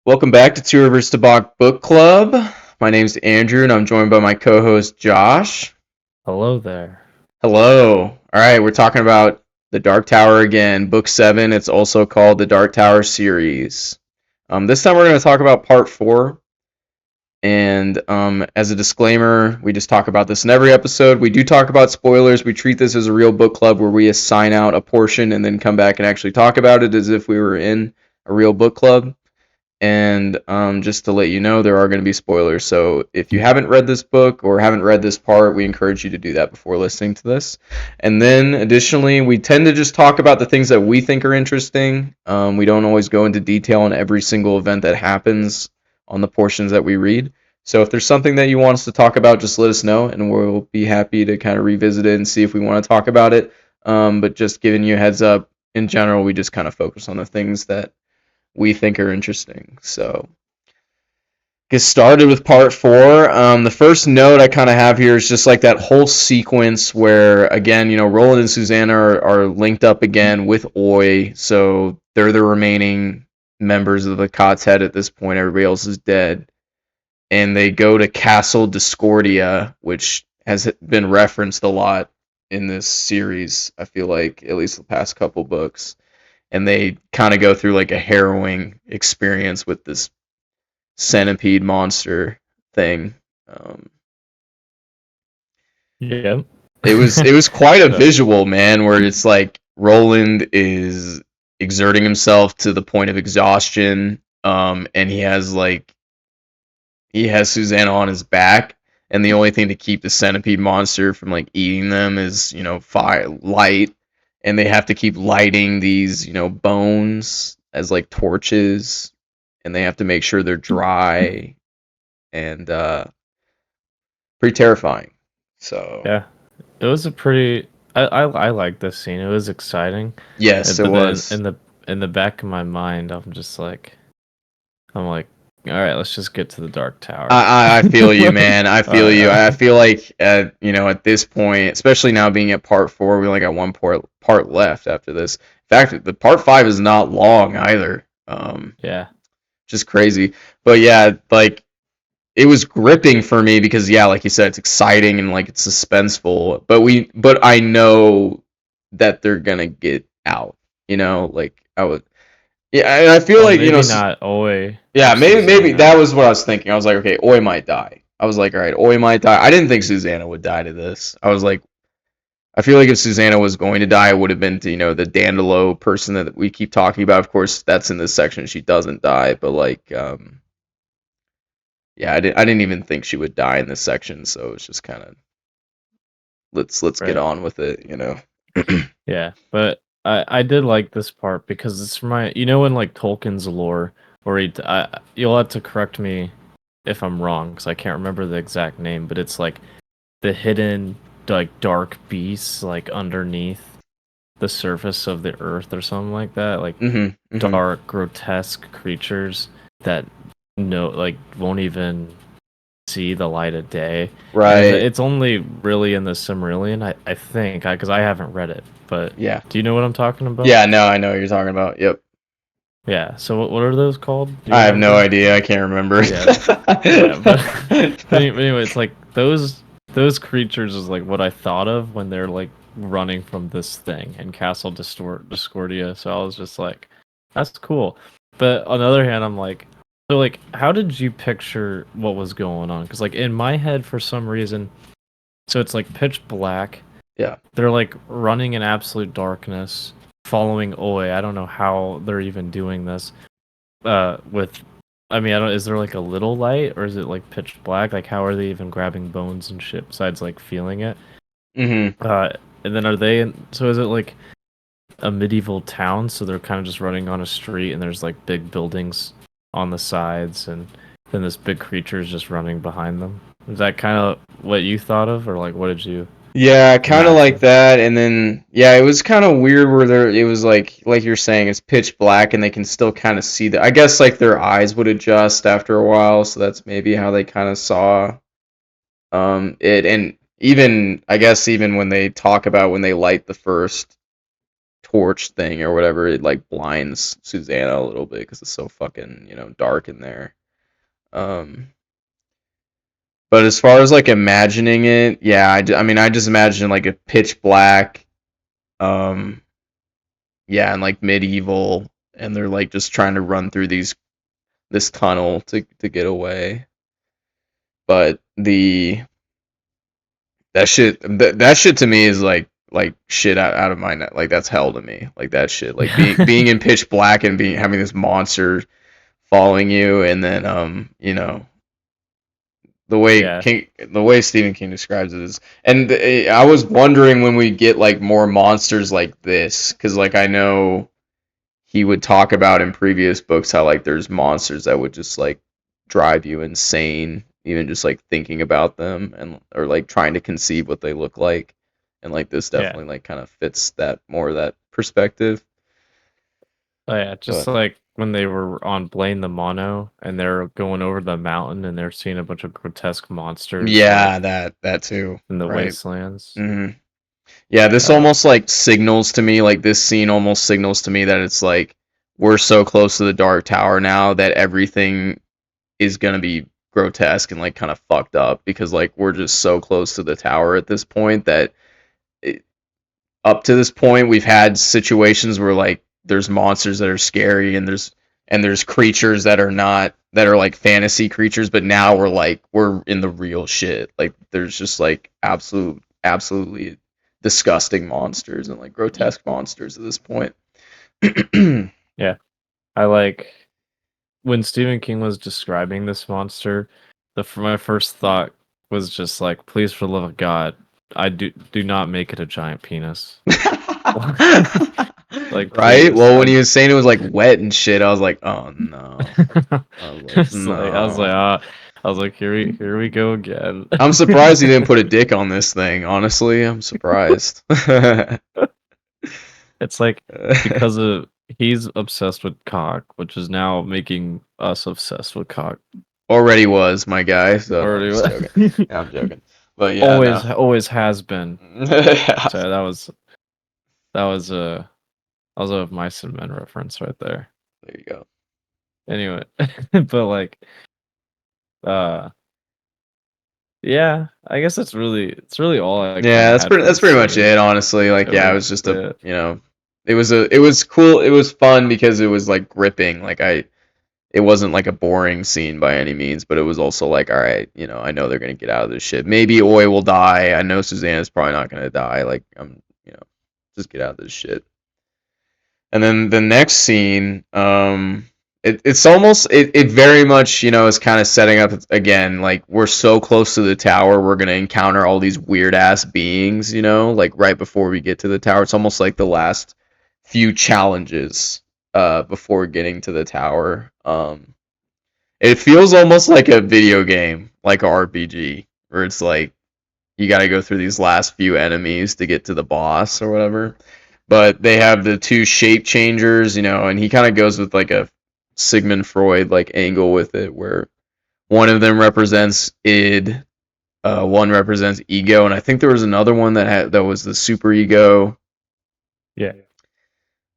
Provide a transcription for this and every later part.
Welcome back to Two Rivers Tabac Book Club. My name's Andrew, and I'm joined by my co-host Josh. Hello there. Hello. All right, we're talking about The Dark Tower again, Book 7. It's also called the Dark Tower series. This time we're going to talk about Part 4. And as a disclaimer, we just talk about this in every episode. We do talk about spoilers. We treat this as a real book club where we assign out a portion and then come back and actually talk about it as if we were in a real book club. And just to let you know, there are going to be spoilers. So if you haven't read this book or haven't read this part, we encourage you to do that before listening to this. And then additionally, we tend to just talk about the things that we think are interesting. We don't always go into detail on every single event that happens on the portions that we read. So if there's something that you want us to talk about, just let us know, and we'll be happy to kind of revisit it and see if we want to talk about it. But just giving you a heads up, in general, we just kind of focus on the things that we think are interesting. So get started with part four. The first note I kind of have here is just like that whole sequence where, again, Roland and Susanna are linked up again with Oi. So they're the remaining members of the Cot's Head at this point. Everybody else is dead. And they go to Castle Discordia, which has been referenced a lot in this series, I feel like, at least the past couple books. And they kind of go through like a harrowing experience with this centipede monster thing. Um, Yep. it was quite a visual, man, where it's like Roland is exerting himself to the point of exhaustion, and he has Susanna on his back, and the only thing to keep the centipede monster from like eating them is fire light, and they have to keep lighting these bones as like torches, and they have to make sure they're dry, and pretty terrifying. So Yeah. It was a pretty I like this scene. It was exciting. yes, it But then was. in the back of my mind, I'm like, all right, let's just get to the Dark Tower. I feel you, man. I feel you. I Uh, feel like at this point, especially now being at part four, we only got one part left after this. In fact, the part five is not long either. yeah. Just crazy. But yeah, like it was gripping for me because yeah, like you said, it's exciting and like it's suspenseful. But I know that they're gonna get out. Like I would. Yeah, and I feel Well, like maybe not Oi yeah, or maybe that Susanna. was what I was thinking. I was like, okay, Oi might die. I was like, all right, Oi might die. I didn't think Susanna would die to this. I was like, I feel like if Susanna was going to die, it would have been to the Dandelo person that we keep talking about. Of course, that's in this section. She doesn't die, but like, yeah, I didn't even think she would die in this section. So it's just kind of let's get Right. on with it. Yeah. But I did like this part because it's my in like Tolkien's lore where you'll have to correct me if I'm wrong because I can't remember the exact name, but it's like the hidden like dark beasts like underneath the surface of the earth or something like that, like Mhm. Mhm. dark grotesque creatures that like won't even see the light of day. And Right. it's only really in the Silmarillion, I think, because I haven't read it, but Yeah. do you know what I'm talking about? Yeah. No, I know what you're talking about. Yep. Yeah, so what are those called, do you I have no remember? idea. I can't remember. Yeah. Yeah, but anyway, it's like those creatures is like what I thought of when they're like running from this thing in Discordia. So I was just like, that's cool. But on the other hand, I'm like, so like, how did you picture what was going on? Because like in my head, for some reason, so it's like pitch black. Yeah. They're like running in absolute darkness, following Oi. I don't know how they're even doing this with I mean, I don't is there like a little light or is it like pitch black? Like how are they even grabbing bones and shit besides like feeling it? Mhm. Uh and then are they so is it like a medieval town so they're kind of just running on a street and there's like big buildings on the sides and then this big creature is just running behind them? Is that kind of what you thought of or like what did you Yeah, kind of like imagine? that, and then yeah, it was kind of weird where it was like you're saying, it's pitch black, and they can still kind of see I guess like their eyes would adjust after a while, so that's maybe how they kind of saw it, and even I guess even when they talk about when they light the first torch thing or whatever, it like blinds Susanna a little bit because it's so fucking, dark in there. Um, but as far as like imagining it, yeah, I mean, I just imagine like a pitch black, um, yeah, and like medieval, and they're like just trying to run through this tunnel to get away. But that shit to me is like shit out of my net. Like that's hell to me. Like that shit. Like being in pitch black and being having this monster following you, and then Yeah. the way Stephen King describes it is, and I was wondering when we get like more monsters like this, because like I know he would talk about in previous books how like there's monsters that would just like drive you insane, even just like thinking about them, and or like trying to conceive what they look like, and like this Yeah. definitely like kind of fits that more of that perspective. Oh yeah, just But like when they were on Blaine the Mono and they're going over the mountain and they're seeing a bunch of grotesque monsters yeah, like that too, in the right? wastelands. hmm Yeah, this Uh, almost like signals to me, like this scene almost signals to me that it's like we're so close to the Dark Tower now that everything is gonna be grotesque and like kind of fucked up because like we're just so close to the tower at this point that it, up to this point we've had situations where like there's monsters that are scary and there's creatures that are not that are like fantasy creatures, but now we're in the real shit. Like there's just like absolutely disgusting monsters and like grotesque monsters at this point. yeah, I like when Stephen King was describing this monster. My first thought was just like, please, for the love of God, I do not make it a giant penis. Like, Right? please, Well, when he was saying it was like wet and shit, I was like, oh no. I was like, It's like no. I was like, here we go again. I'm surprised he didn't put a dick on this thing, honestly. I'm surprised. It's like because of he's obsessed with cock, which is now making us obsessed with cock. Already was my guy, so I'm just joking. Already, Yeah, I'm joking. But yeah, no. always has been. Yeah, So that was a that was a Mice and Men reference right there. there you go. Anyway, but like, uh, yeah, I guess it's really all I kind Yeah, of had for that's this pretty much scene. it, honestly. Like, yeah, it Really, was just yeah, it was cool. It was fun because it was like gripping. It wasn't like a boring scene by any means, but it was also like, all right, I know they're gonna get out of this shit. Maybe Oi will die. I know Susanna's probably not gonna die. Like, just get out of this shit. And then the next scene, it's almost it very much is kind of setting up again like we're so close to the tower, we're gonna encounter all these weird ass beings, like right before we get to the tower. It's almost like the last few challenges before getting to the tower. It feels almost like a video game, like a RPG, where it's like you got to go through these last few enemies to get to the boss or whatever. But they have the two shape changers, and he kind of goes with like a Sigmund Freud like angle with it, where one of them represents id, one represents ego, and I think there was another one that was the super ego. yeah.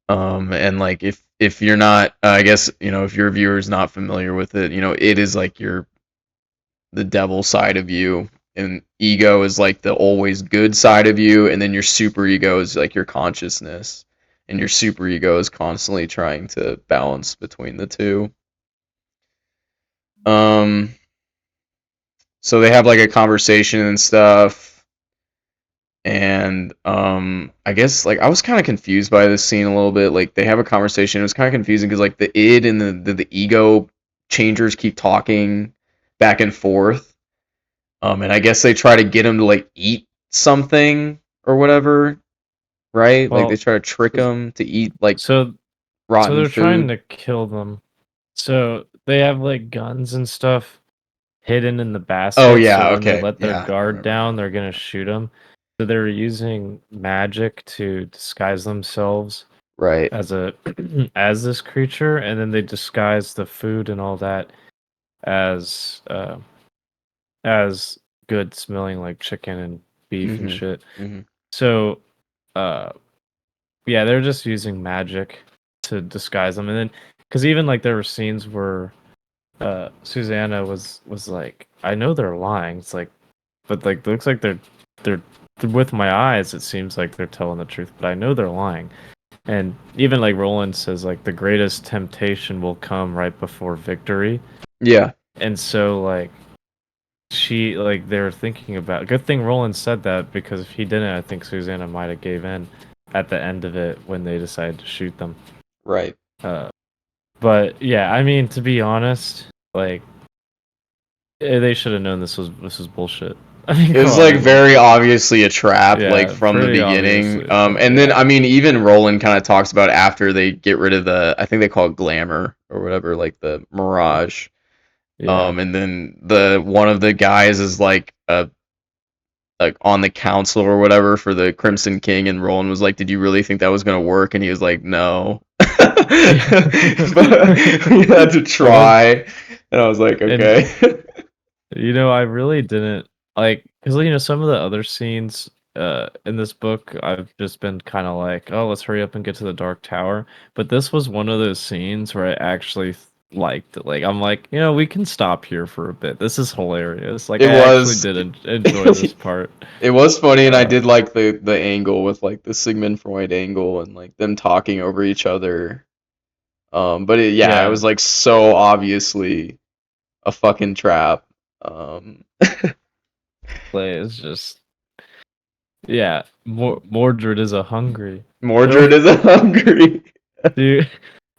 And like if you're not, I guess if your viewer's not familiar with it, it is like the devil side of you, and ego is like the always good side of you, and then your super ego is like your consciousness, and your super ego is constantly trying to balance between the two. um so they have like a conversation and stuff, and I guess like I was kind of confused by this scene a little bit. Like they have a conversation, it was kind of confusing because like the id and the ego changers keep talking back and forth. And I guess they try to get him to like eat something or whatever, right? Like they Well, try to trick him to eat like so rotten they're trying food. to kill them. So they have like guns and stuff hidden in the Oh basket. So yeah, when they okay, let their yeah, I guard remember down, now. they're gonna shoot them. So they're using magic to disguise themselves Right. as a as this creature, and then they disguise the food and all that as as good smelling like chicken and beef and Mhm. shit. Mhm. So uh Yeah, they're just using magic to disguise them, and then because even like there were scenes where Susanna was like, I know they're lying. It's like, but like it looks like they're with my eyes. It seems like they're telling the truth, but I know they're lying. And even like Roland says, like the greatest temptation will come right before victory. Yeah. And so like she like they're thinking about. Good thing Roland said that because if he didn't, I think Susanna might have gave in at the end of it when they decided to shoot them. Right. Uh, but yeah, I mean to be honest, like they should have known this was bullshit. I mean, It come was on, like this is very obviously a trap, like yeah, from the pretty beginning. obviously. So, And then yeah, I mean, even Roland kind of talks about after they get rid of the, I think they call it glamour or whatever, like the mirage. yeah. And then the one of the guys is like on the council or whatever for the Crimson King, and Roland was like, "Did you really think that was gonna work?" And he was like, "No." But we had to Well, try, and I was like, and "Okay." I really didn't like because some of the other scenes in this book, I've just been kind of like, oh, let's hurry up and get to the Dark Tower. But this was one of those scenes where I actually liked it. Like, I'm like, we can stop here for a bit. This is hilarious. Like, It I actually was did enjoy this part. it was funny, and I Uh, did like the angle with like the Sigmund Freud angle and like them talking over each other. But yeah, it yeah, was like so obviously a fucking trap. play is just yeah. Mordred is a hungry. Mordred is hungry. Do you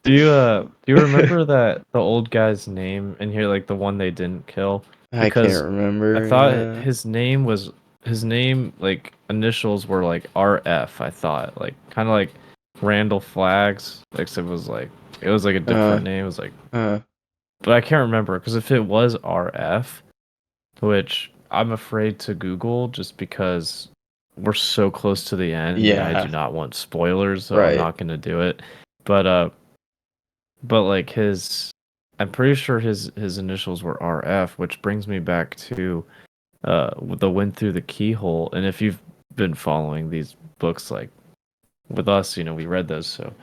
do you remember that the old guy's name in here, like the one they didn't kill? I can't Because I remember. thought Yeah. his name like initials were like RF. I thought like kind of like Randall Flags. Like so it was like a Uh. different name. It was like, Uh. but I can't remember because if it was RF, which I'm afraid to Google just because we're so close to the end and I do Yeah. not want spoilers, so I'm Right. not gonna do it. But like his I'm pretty sure his initials were RF, which brings me back to the Wind Through the Keyhole. And if you've been following these books like with us, we read those, so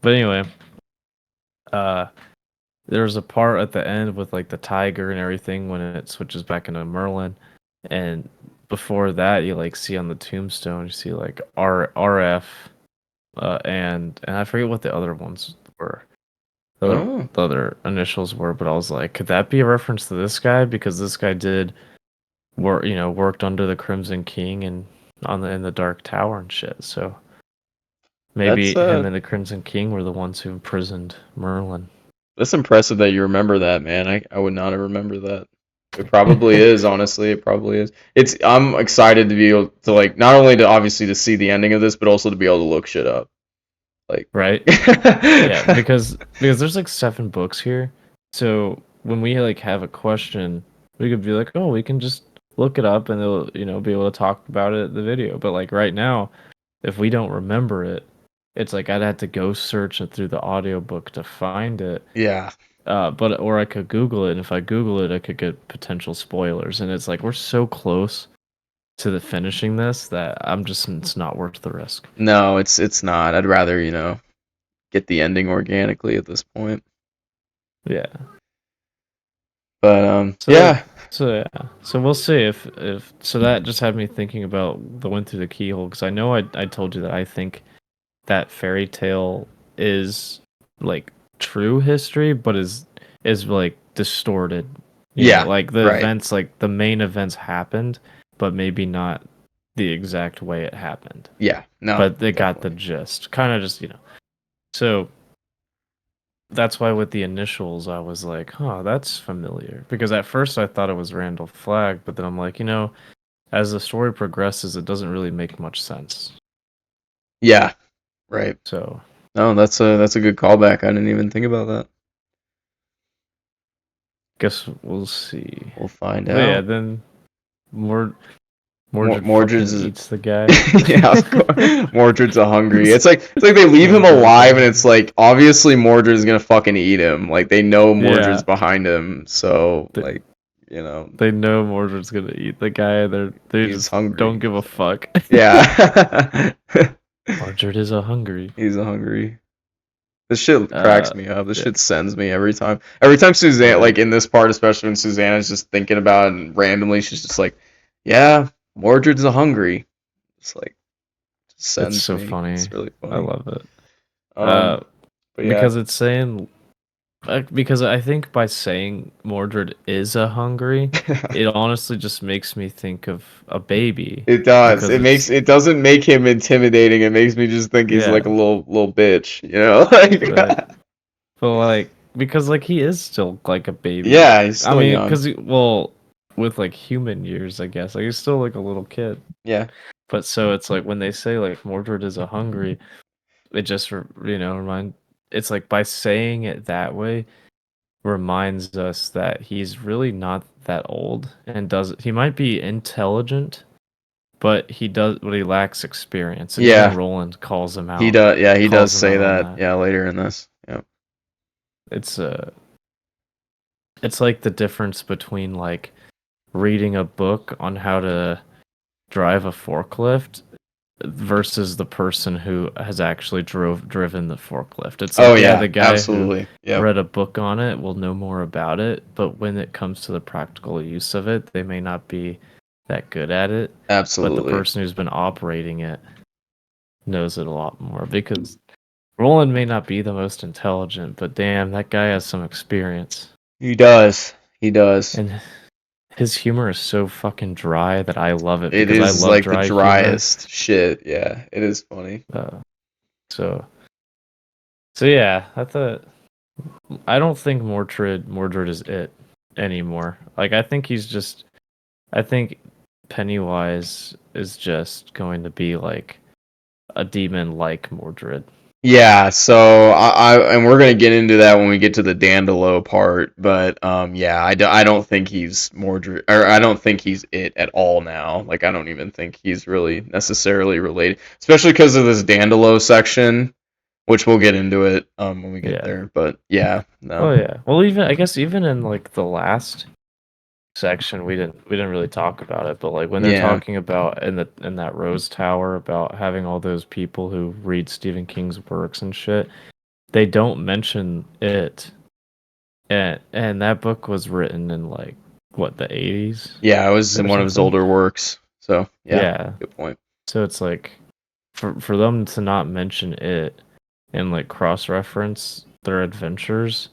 but anyway, uh there's a part at the end with like the tiger and everything when it switches back into Merlin. And before that you like see on the tombstone you see like RF and I forget what the other ones were. Oh. The other initials were, but I was like, could that be a reference to this guy? Because this guy did worked under the Crimson King and in the Dark Tower and shit. So That's maybe him and the Crimson King were the ones who imprisoned Merlin. that's impressive that you remember that, man. I would not have remembered that. It probably is, honestly. It probably is. I'm excited to be able to like not only to obviously to see the ending of this, but also to be able to look shit up. Like Right? Yeah, because there's like 7 books here. So when we like have a question, we could be like, oh, we can just look it up and it'll, be able to talk about it in the video. But like right now, if we don't remember it, it's like I'd have to go search it through the audiobook to find it. yeah. But or I could Google it, and if I Google it, I could get potential spoilers. And it's like we're so close to the finishing this that it's not worth the risk. No, it's not. I'd rather, get the ending organically at this point. Yeah. But So yeah. so yeah. So we'll see if so that just had me thinking about the Wind Through the Keyhole because I know I told you that I think that fairy tale is like true history, but is like distorted. Yeah. Like the Right. events, like the main events happened, but maybe not the exact way it happened. Yeah. No, But they got the definitely. gist. Kind of just. So that's why with the initials I was like, huh, that's familiar. Because at first I thought it was Randall Flagg, but then I'm like, as the story progresses, it doesn't really make much sense. Yeah. Right. So No, that's a good callback. I didn't even think about that. guess we'll see. We'll find But yeah, out. then Mord Mordred Mordred's fucking is eats the guy. yeah, of course. Mordred's a hungry. It's like they leave him Mordred's alive, and it's hungry. like obviously Mordred's gonna fucking eat him. Like they know Mordred's Yeah, behind him, so they, like they know Mordred's gonna eat the guy. They he's just don't hungry. give a So fuck. yeah. Mordred is a hungry. He's a hungry. This shit cracks me up. This Yeah. shit sends me every time. Every time Suzanne, Oh, like yeah. in this part, especially when Susanna's just thinking about it and randomly, she's just like, "Yeah, Mordred's a hungry." It's like just It's sends so me. funny. It's really I funny. love it. Um, Uh, but yeah, because it's saying because I think by saying Mordred is a hungry, it honestly just makes me think of a baby it does. because it's It doesn't make him intimidating. It makes me just think he's like a yeah, little bitch, you know? right. Like, But like because like he is still like a baby. yeah, he's I still mean, young. because well, with like human years, I guess like he's still like a little kid. Yeah, But so it's like when they say like Mordred is a hungry, it just remind it's like by saying it that way reminds us that he's really not that old and does he might be intelligent, but he lacks experience, and even yeah, Roland calls him he out does. Yeah, he does calls him say out on that. that. Yeah, later in this. Yeah, It's it's like the difference between like reading a book on how to drive a forklift versus the person who has actually driven the forklift. It's oh like, yeah, yeah, the guy who absolutely. Yep, read a book on it will know more about it, but when it comes to the practical use of it, they may not be that good at it. But the absolutely. person who's been operating it knows it a lot more because Roland may not be the most intelligent, but damn, that guy has some experience. He does. He does. And his humor is so fucking dry that I love it It because I is love like the dry humor. driest shit. Yeah, it is funny. Uh, so so yeah, I don't think Mordred is it anymore. Like I think Pennywise is just going to be like a demon like Mordred. Yeah, so and we're gonna get into that when we get to the Dandelo part, but yeah, I don't think he's Mordred, or I don't think he's it at all now. Like I don't even think he's really necessarily related, especially because of this Dandelo section, which we'll get into it when we get Yeah. there. But yeah, no, Oh yeah. Well, even I guess even in like the last section we didn't really talk about it, but like when they're yeah, talking about in that Rose Tower about having all those people who read Stephen King's works and shit, they don't mention it. And that book was written in like what, the 80s yeah, it was in or one of his something? older works. So yeah, Yeah. good point. So it's like for them to not mention it and like cross reference their adventures,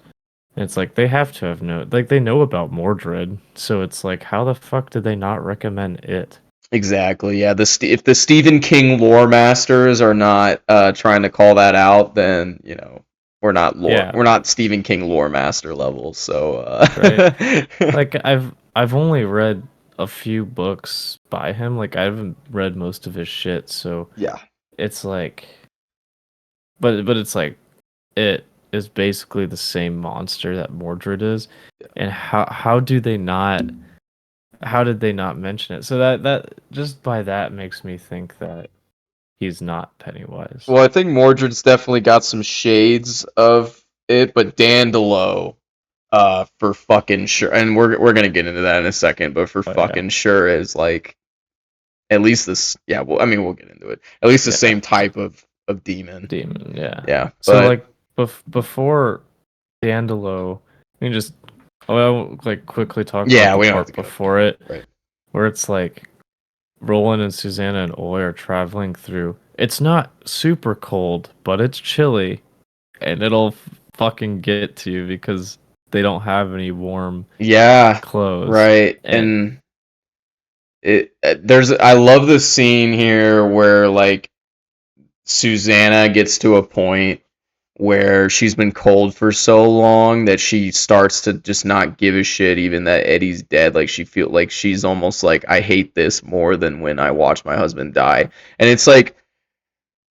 it's like they have to have known, like they know about Mordred, so it's like how the fuck did they not recommend it? Exactly. Yeah. If the Stephen King lore masters are not trying to call that out, then Yeah, we're not Stephen King lore master levels. So right. Like I've only read a few books by him. Like I haven't read most of his shit, so yeah. it's like but it's like it is basically the same monster that Mordred is. And how did they not mention it? So that just by that makes me think that he's not Pennywise. Well, I think Mordred's definitely got some shades of it, but Dandelo, for fucking sure, and we're gonna get into that in a second, but for Oh yeah. fucking sure is like at least this. Yeah. Well, I mean, we'll get into it. At least the Yeah. same type of demon. Demon, yeah. Yeah. So But like before Dandelo, we can just I'll like quickly talk about yeah, the we don't have to part go. before it Right. where it's like Roland and Susanna and Oi are traveling through. It's not super cold, but it's chilly, and it'll fucking get to you because they don't have any warm Yeah, clothes. right. And And I love the scene here where like Susanna gets to a point where she's been cold for so long that she starts to just not give a shit even that Eddie's dead. Like she feel like she's almost like I hate this more than when I watched my husband die. And it's like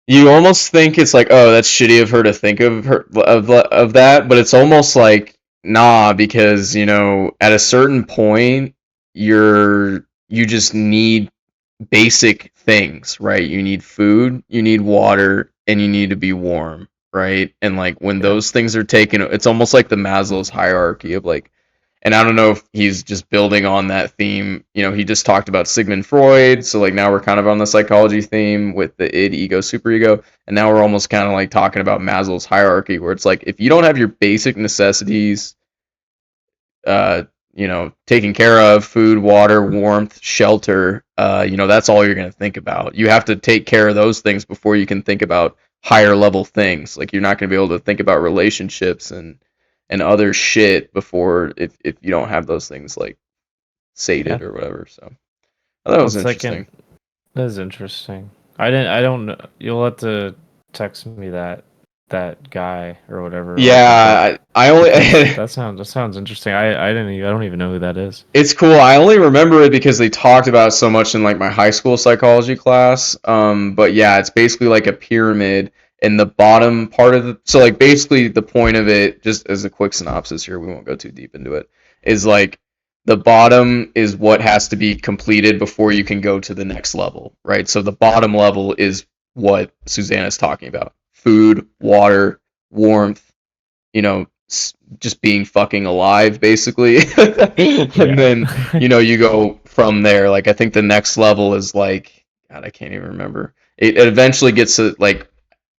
you almost think it's like, oh, that's shitty of her to think of that, but it's almost like nah, because at a certain point, you just need basic things, right? You need food, you need water, and you need to be warm, right? And like when yeah, those things are taken, it's almost like the Maslow's hierarchy of like And I don't know if he's just building on that theme. You know, he just talked about Sigmund Freud, so like now we're kind of on the psychology theme with the id, ego, superego, and now we're almost kind of like talking about Maslow's hierarchy, where it's like if you don't have your basic necessities, uh, you know, taken care of, food, water, warmth, shelter, you know, that's all you're going to think about. You have to take care of those things before you can think about higher level things. Like you're not going to be able to think about relationships and other shit before if you don't have those things like Yeah. sated or whatever. So that Well, was interesting. that is interesting. I don't know. You'll have to text me that guy or whatever, like the book, Yeah, I only because that sounds interesting. I don't even know who that is. it's cool. I only remember it because they talked about it so much in like my high school psychology class. But yeah, it's basically like a pyramid, and the bottom part of the so like basically the point of it, just as a quick synopsis here, we won't go too deep into it, is like the bottom is what has to be completed before you can go to the next level, right? So the bottom level is what Susanna's talking about: food, water, warmth, you know, just being fucking alive, basically. And Yeah. then, you know, you go from there. Like, I think the next level is like, God, I can't even remember. It eventually gets to like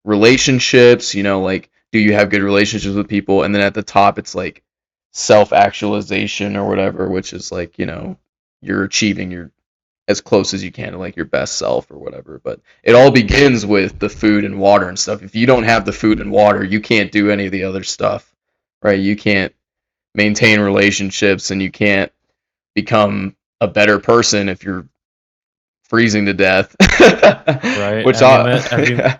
relationships, you know, like, do you have good relationships with people? And then at the top, it's like self actualization or whatever, which is like, you know, you're achieving your as close as you can to like your best self or whatever. But it all begins with the food and water and stuff. If you don't have the food and water, you can't do any of the other stuff, right? You can't maintain relationships and you can't become a better person if you're freezing to death. Right? Which I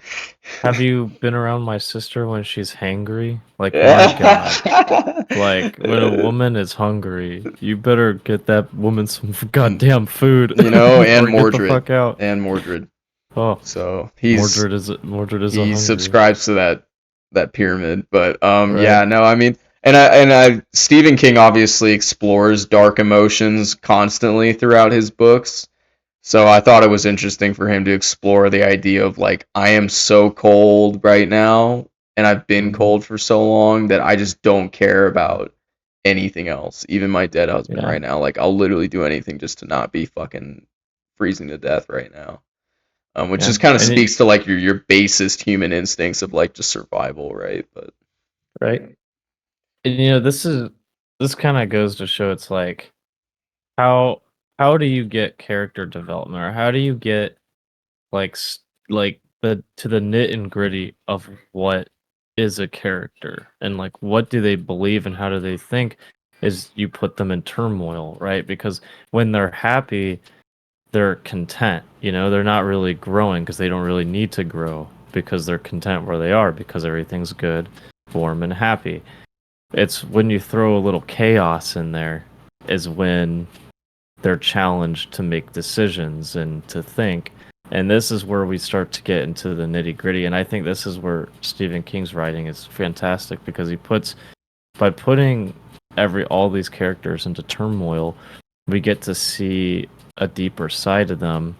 Have you been around my sister when she's hangry? Like, my God. Like, when a woman is hungry, you better get that woman some goddamn food you know, and or get the fuck out. Mordred. Oh, So he's Mordred is a he hungry, subscribes to that pyramid. But right? yeah, no, I mean, and I Stephen King obviously explores dark emotions constantly throughout his books. So I thought it was interesting for him to explore the idea of like I am so cold right now and I've been Mhm. cold for so long that I just don't care about anything else. Even my dead husband Yeah, right now, like I'll literally do anything just to not be fucking freezing to death right now. Which yeah, just kind of speaks to like your basest human instincts of like just survival, right? But right. And this kind of goes to show it's like how how do you get character development, or how do you get like like the to the nit and gritty of what is a character, and like what do they believe and how do they think, is you put them in turmoil, right? Because when they're happy, they're content, they're not really growing because they don't really need to grow, because they're content where they are because everything's good, warm and happy. It's when you throw a little chaos in there is when they're challenged to make decisions and to think. And this is where we start to get into the nitty gritty. And I think this is where Stephen King's writing is fantastic, because he puts, by putting all these characters into turmoil, we get to see a deeper side of them,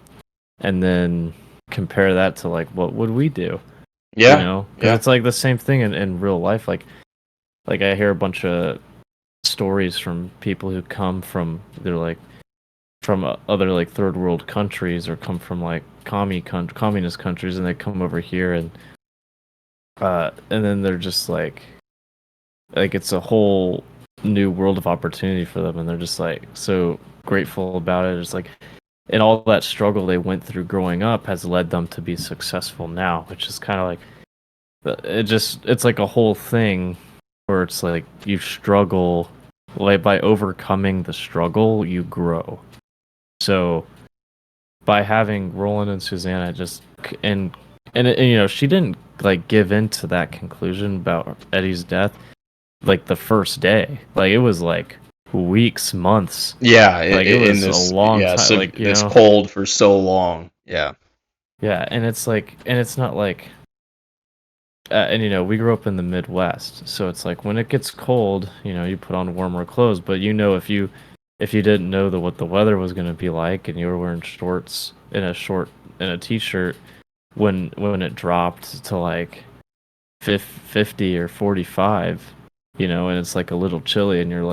and then compare that to like what would we do, yeah, because yeah, it's like the same thing in real life. Like I hear a bunch of stories from people who come from, they're like from other like third world countries, or come from like communist countries, and they come over here, and then they're just like it's a whole new world of opportunity for them, and they're just like so grateful about it. It's like, and all that struggle they went through growing up has led them to be successful now, which is kind of like it's like a whole thing where it's like you struggle, like by overcoming the struggle you grow. So by having Roland and Susanna just and she didn't like give in to that conclusion about Eddie's death like the first day. Like it was like weeks, months. yeah. Like it In was a this, long yeah, time. so Like, this cold for so long. Yeah, yeah, and it's like, and it's not like, and we grew up in the Midwest, so it's like when it gets cold, you put on warmer clothes. But if you didn't know what the weather was going to be like, and you were wearing shorts and a t-shirt when it dropped to like 50 or 45, and it's like a little chilly, and you're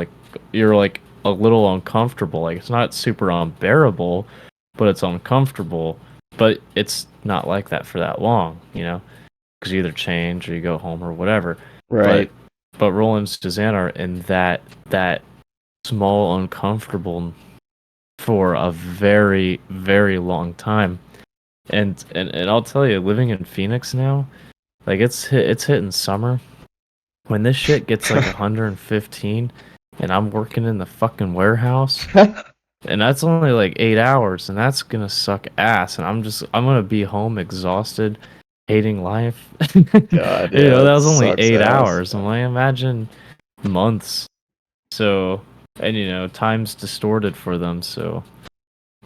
like a little uncomfortable. Like it's not super unbearable, but it's uncomfortable. But it's not like that for that long, because you either change or you go home or whatever. But Right. but Roland and Suzanne are in that small uncomfortable for a very very long time. And I'll tell you, living in Phoenix now, like it's hitting summer. When this shit gets like 115 and I'm working in the fucking warehouse, and that's only like 8 hours, and that's gonna suck ass, and I'm gonna be home exhausted, hating life. God, yeah, That it was only sucks eight ass. hours. I'm like, imagine months. So, and time's distorted for them. So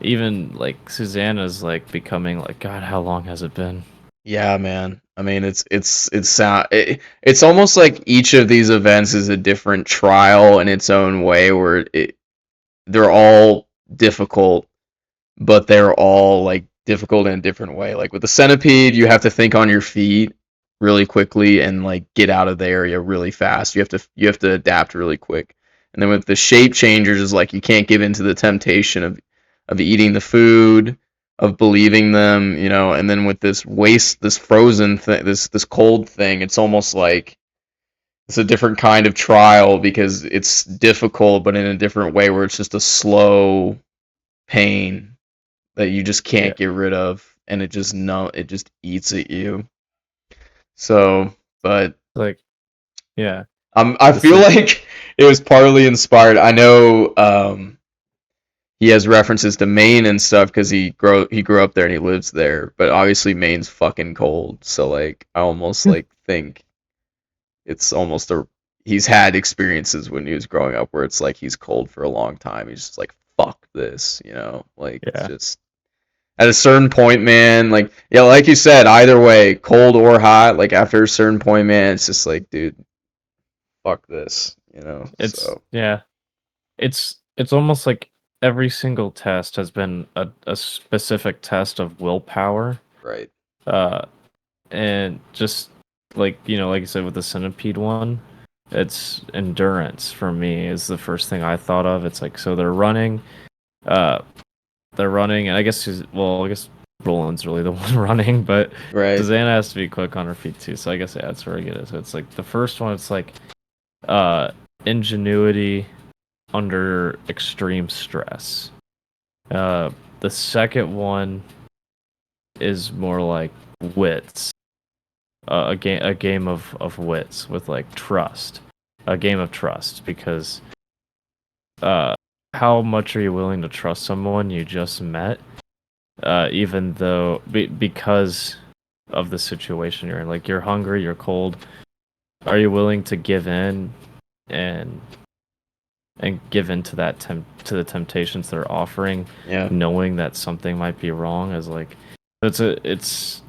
even like Susanna's like becoming like, God, how long has it been? Yeah, man. I mean, it's almost like each of these events is a different trial in its own way, where they're all difficult, but they're all like difficult in a different way. Like with the centipede, you have to think on your feet really quickly and like get out of the area really fast. You have to adapt really quick. And then with the shape changers, is like you can't give in to the temptation of eating the food, of believing them, and then with this frozen thing, this cold thing, it's almost like it's a different kind of trial because it's difficult, but in a different way where it's just a slow pain that you just Yeah, can't get rid of, and it just eats at you. So, but like yeah, I this feel is like it was partly inspired. I know he has references to Maine and stuff because he grew up there and he lives there, but obviously Maine's fucking cold. So like I almost like think it's almost a he's had experiences when he was growing up where it's like he's cold for a long time. He's just like fuck this. Like it's yeah, just at a certain point, man, like yeah, like you said, either way, cold or hot, like after a certain point, man, it's just like, dude, fuck this. it's So yeah, it's almost like every single test has been a specific test of willpower. right, Uh, and just like you said with the centipede one, it's endurance for me is the first thing I thought of. It's like so uh they're running, and I guess Roland's really the one running, but right, Susanna has to be quick on her feet too, so I guess yeah, that's where I get it. So it's like the first one, it's like uh ingenuity under extreme stress. The second one is more like wits, a game of wits with like trust, a game of trust, because uh how much are you willing to trust someone you just met, even though because of the situation you're in, like you're hungry, you're cold, are you willing to give in and give in to to the temptations they're offering, yeah, knowing that something might be wrong? Is like it's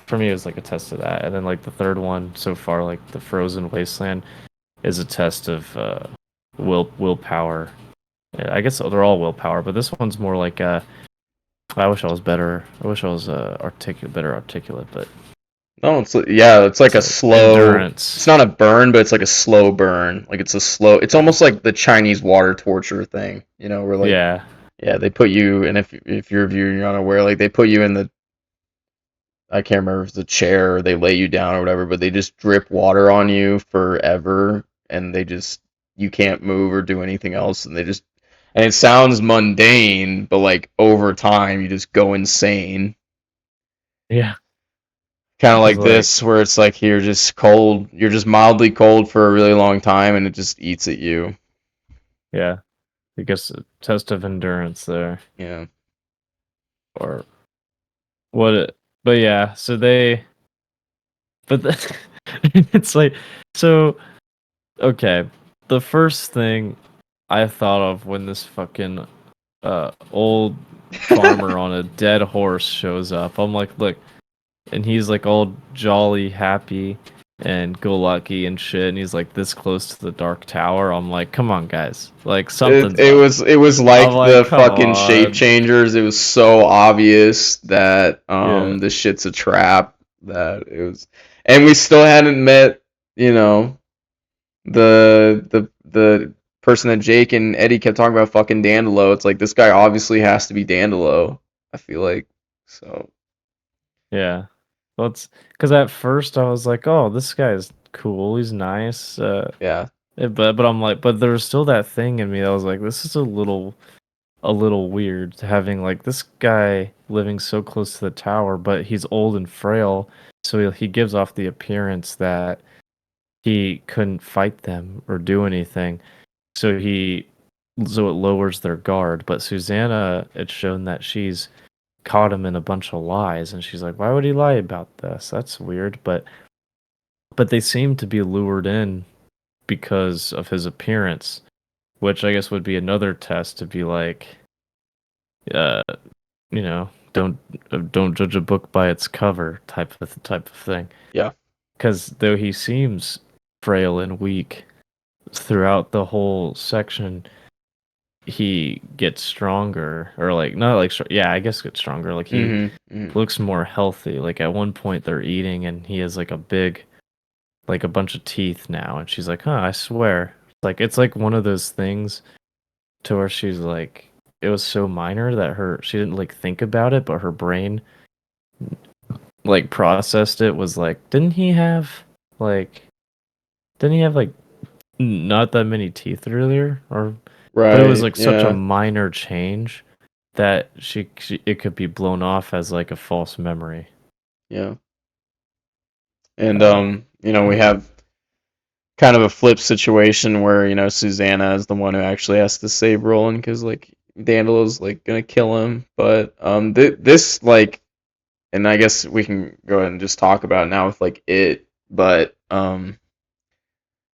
for me, it was like a test of that. And then like the third one so far, like the Frozen Wasteland, is a test of willpower. Yeah, I guess they're all willpower, but this one's more like I wish I was better. I wish I was better articulate, but no, yeah, it's like it's a like slow. It's endurance. not a burn, but it's like a slow burn. Like it's almost like the Chinese water torture thing, where like Yeah, yeah, they put you, and if you're a viewer, you're unaware, like they put you in the I can't remember if it's a chair or they lay you down or whatever, but they just drip water on you forever, and you can't move or do anything else, and it sounds mundane, but like over time you just go insane. yeah. Kind of It's like like this, where it's like you're just cold, you're just mildly cold for a really long time, and it just eats at you. yeah. I guess a test of endurance there, Yeah. or what? But yeah, so but it's like so. Okay, the first thing I thought of when this fucking old farmer on a dead horse shows up, I'm like, look, and he's like all jolly, happy, and go lucky and shit, and he's like this close to the Dark Tower. I'm like, come on, guys, like It, something's it up. was it was I'm like like, the come fucking shape on, changers. It was so obvious that yeah, this shit's a trap, that it was, and we still hadn't met, you know, the person that Jake and Eddie kept talking about, fucking Dandelo. It's like this guy obviously has to be Dandelo. I feel like so. Yeah. Well, it's because at first I was like, "Oh, this guy's cool. He's nice." Yeah. But I'm like, but there was still that thing in me that was like, "This is a little weird having like this guy living so close to the tower, but he's old and frail, so he gives off the appearance that he couldn't fight them or do anything. So it lowers their guard. But Susanna, it's shown that she's caught him in a bunch of lies, and she's like, "Why would he lie about this? That's weird." But they seem to be lured in because of his appearance, which I guess would be another test to be like, uh, don't judge a book by its cover type of thing. Yeah. Because though he seems frail and weak throughout the whole section, he gets stronger, or like not like yeah, I guess gets stronger. Like he Mm-hmm. looks more healthy. Like at one point they're eating and he has like a bunch of teeth now, and she's like, "Huh, I swear." Like it's like one of those things to where she's like, it was so minor that she didn't like think about it, but her brain like processed it, was like, like didn't he have like not that many teeth earlier, or but it was Right. like such a Yeah. minor change that she it could be blown off as like a false memory. Yeah. And Uh, we have kind of a flip situation where Susanna is the one who actually has to save Roland because like Dandelo's like gonna kill him, but this like, and I guess we can go ahead and just talk about it now with like it, but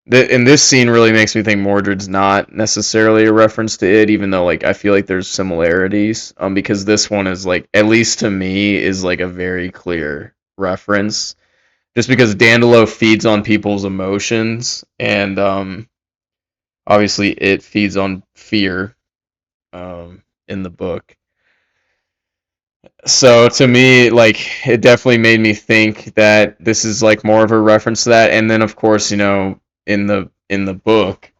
in this scene really makes me think Mordred's not necessarily a reference to it, even though like I feel like there's similarities, because this one is like, at least to me, is like a very clear reference just because Dandelo feeds on people's emotions, and obviously it feeds on fear in the book. So to me, like it definitely made me think that this is like more of a reference to that. And then of course, in the book,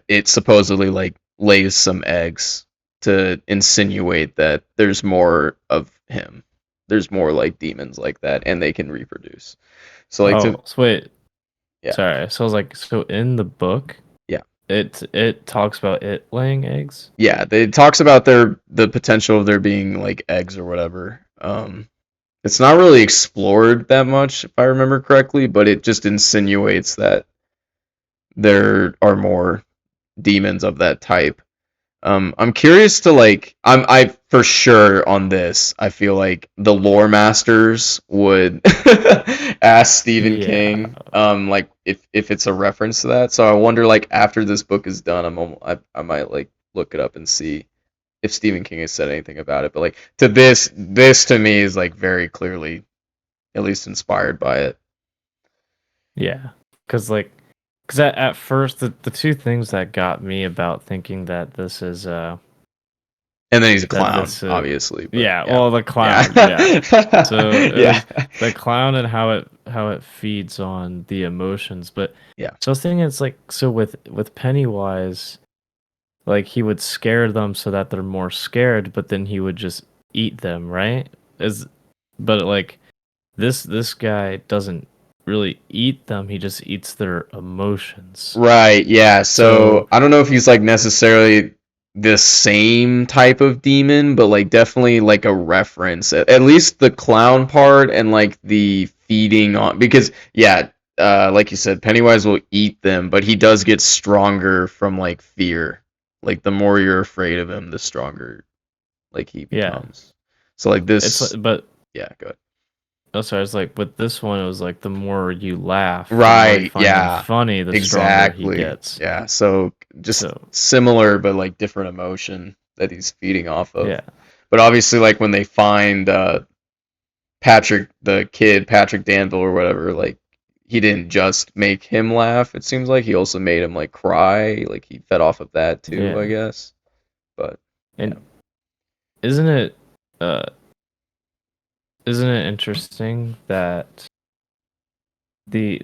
it supposedly like lays some eggs to insinuate that there's more of him. There's more like demons like that, and they can reproduce. So like to oh, so wait, yeah. sorry. So I was like, so in the book, Yeah. it talks about it laying eggs. Yeah, it talks about the potential of there being like eggs or whatever. It's not really explored that much, if I remember correctly, but it just insinuates that there are more demons of that type. I'm curious to like, I for sure on this. I feel like the lore masters would ask Stephen Yeah, King, like if it's a reference to that. So I wonder, like after this book is done, I might like look it up and see if Stephen King has said anything about it. But like to this to me is like very clearly at least inspired by it. yeah. Because at first the two things that got me about thinking that this is And then he's a that clown, this obviously. But yeah, yeah, well, the clown, yeah. So yeah, it yeah, was the clown and how it feeds on the emotions. But yeah. so I was thinking, it's like, so with Pennywise, like he would scare them so that they're more scared, but then he would just eat them, right? Is But like this guy doesn't really eat them, he just eats their emotions. Right, yeah. So So I don't know if he's like necessarily the same type of demon, but like definitely like a reference. At least the clown part and like the feeding on, because yeah, like you said, Pennywise will eat them, but he does get stronger from like fear. Like the more you're afraid of him, the stronger like he yeah, becomes. So like it's this, like, but yeah, go ahead. oh, sorry, it's like with this one, it was like the more you laugh, the more you Right, find him yeah. funny, the stronger he Exactly. gets. Yeah. So just So similar but like different emotion that he's feeding off of. yeah, But obviously like when they find Patrick the kid, Patrick Danville or whatever, like he didn't just make him laugh, it seems like he also made him like cry. Like he fed off of that too, I yeah, guess. But yeah. and isn't it uh isn't it interesting that the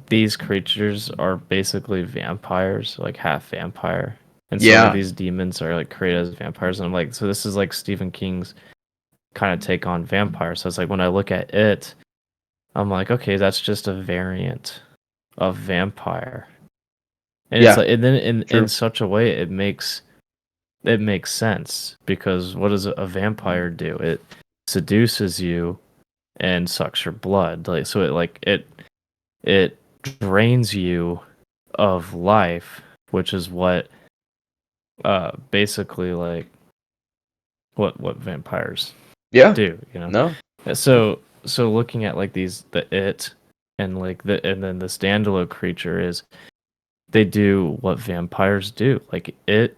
these creatures are basically vampires, like half vampire. And some of Yeah, these demons are like created as vampires. And I'm like, so this is like Stephen King's kind of take on vampires. So it's like when I look at it, I'm like, okay, that's just a variant of vampire. And it's yeah, like, and then in true. such a way it makes sense because what does a vampire do? It seduces you and sucks your blood. Like so it drains you of life, which is what basically like what vampires Yeah, do, you know. no, So looking at like these the it and like the and then the standalone creature is they do what vampires do. Like it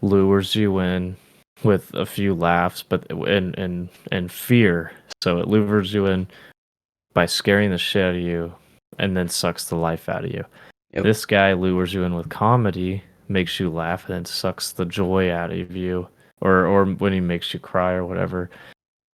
lures you in with a few laughs, but and fear. So it lures you in by scaring the shit out of you and then sucks the life out of you. yep. This guy lures you in with comedy, makes you laugh, and then sucks the joy out of you. Or when he makes you cry or whatever,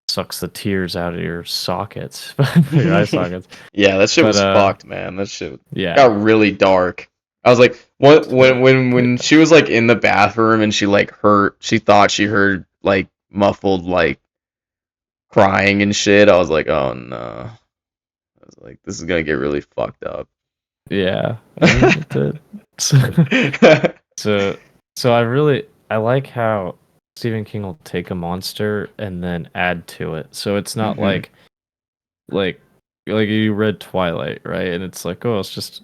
sucks the tears out of your sockets, your eye sockets. Yeah, that shit But was fucked, man. That shit yeah, got really dark. I was like, what so, when she was like in the bathroom and she like she thought she heard like muffled like crying and shit. I was like, oh no. I was like, this is gonna get really fucked up. yeah, I mean it did. So, so, so I like how Stephen King will take a monster and then add to it. So it's not Hmm. like like you read Twilight, right? And it's like, oh, it's just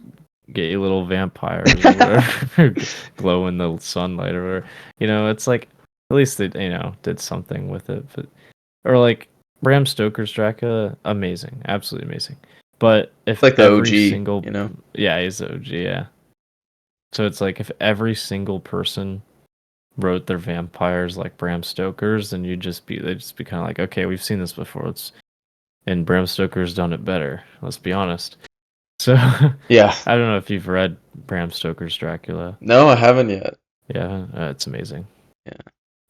gay little vampires or whatever, glow in the sunlight or whatever. You know, it's like at least they did something with it. But or like Bram Stoker's Dracula, amazing, absolutely amazing. But It's if like the every OG, single you know? yeah, he's the OG, yeah. So it's like if every single person wrote their vampires like Bram Stoker's, then they'd just be kind of like, okay, we've seen this before. And Bram Stoker's done it better. Let's be honest. So Yeah. I don't know if you've read Bram Stoker's Dracula. No, I haven't yet. Yeah, it's amazing. Yeah.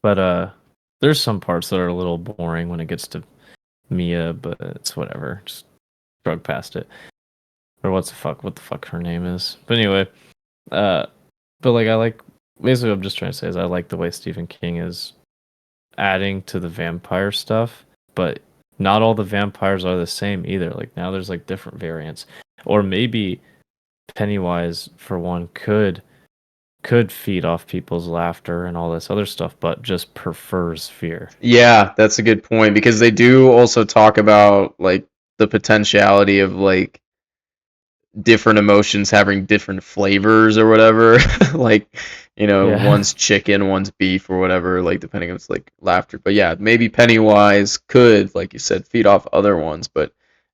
But there's some parts that are a little boring when it gets to Mia, but it's whatever. Just shrug past it. Or what the fuck her name is. But anyway, uh, but like I like basically what I'm just trying to say is I like the way Stephen King is adding to the vampire stuff, but not all the vampires are the same either. Like now there's like different variants. Or maybe Pennywise for one could feed off people's laughter and all this other stuff, but just prefers fear. Yeah, that's a good point because they do also talk about like the potentiality of like different emotions having different flavors or whatever. Like, Yeah. one's chicken, one's beef or whatever, like depending on it's like laughter. But yeah, maybe Pennywise could, like you said, feed off other ones, but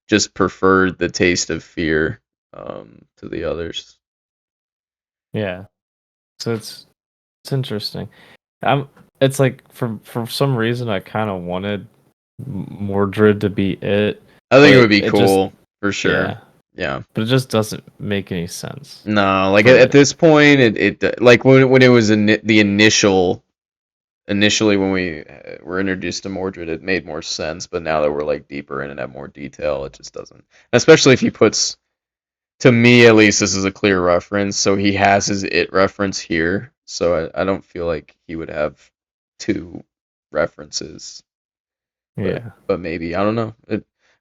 just preferred the taste of fear to the others. Yeah. So it's interesting. I'm it's like for some reason I kind of wanted Mordred to be it, I think it would but be it just cool for sure. yeah, Yeah. but it just doesn't make any sense No, like for at it. this point, it like when it was the initially when we were introduced to Mordred, it made more sense. But now that we're like deeper in and have more detail, it just doesn't. Especially if he puts, to me at least, this is a clear reference. So he has his it reference here. So I don't feel like he would have two references. But Yeah. but maybe I don't know.